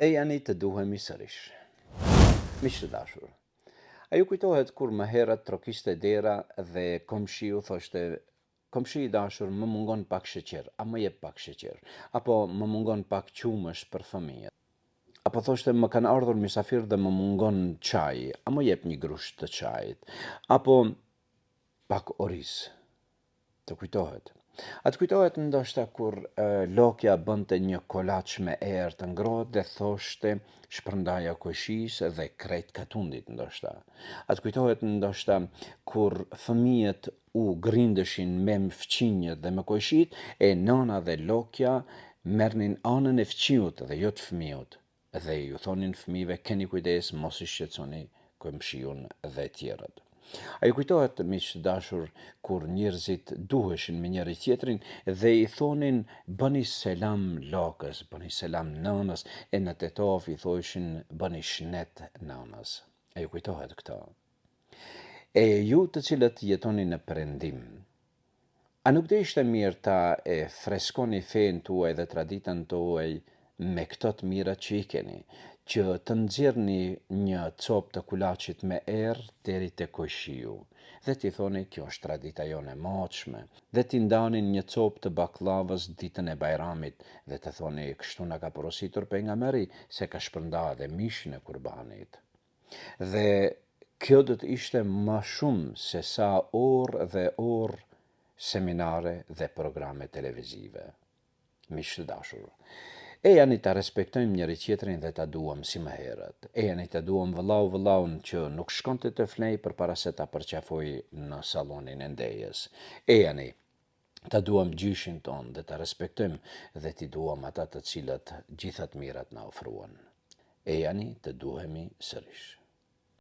E janë të duhemi sërish. Miq të dashur, a ju kujtohet kur më herët trokishte dera dhe komshiu thoshte: "Komshi i dashur, më mungon pak sheqer, a më jep pak sheqer?" Apo më mungon pak qumësh për fëmijët. Apo thoshte: "Më kanë ardhur mysafir dhe më mungon çaj, a më jep një grusht të çajit?" Apo pak oriz. Të kujtohet? A të kujtohet ndoshta kur Lokja bënte një kolaç me erë të ngrohtë dhe thoshte shpërndaja koqësisë dhe krejt katundit ndoshta. A të kujtohet ndoshta kur fëmijët u grindeshin me fqinjët dhe me koqësit e nana dhe Lokja merrnin anën e fqiut dhe jo të fëmijët dhe ju thonin fëmijëve: "Keni kujdes, mos i shqetësoni komshiun dhe tjerët." A ju kujtohet, miq të dashur, kur njerëzit duheshin me njëri tjetrin dhe i thonin: "Bëni selam Lokës, bëni selam nënës", e në Tetov i thoshin: "Bëni shnet nënës." A ju kujtohet këto? E ju të cilët jetoni në Perëndim, a nuk do ishte mirë ta e freskoni fen tuaj dhe traditën tuaj me këto të mira që i keni, që të nxjerrni një copë të kulaçit me erë deri te koqiu, dhe t'i thoni: "Kjo është tradita jone e moçme", dhe t'i ndanin një copë të baklavës ditën e Bajramit dhe të thoni: "Kështu na ka porositur pejgamberi se ka shpërndarë dhe mishin e kurbanit." Dhe kjo do të ishte më shumë se sa orë dhe orë seminare dhe programe televizive. Miq të dashur, e janë ta respektojmë njëri tjetrin dhe ta duam si më herët. E janë ta duam vëllaun që nuk shkonte të flej përpara se ta përqafoj në sallonin e ndejës. E janë ta duam gjyshin ton dhe ta respektojmë dhe t'i duam ata të cilët gjithat mirat na ofruan. E janë të duhemi sërish.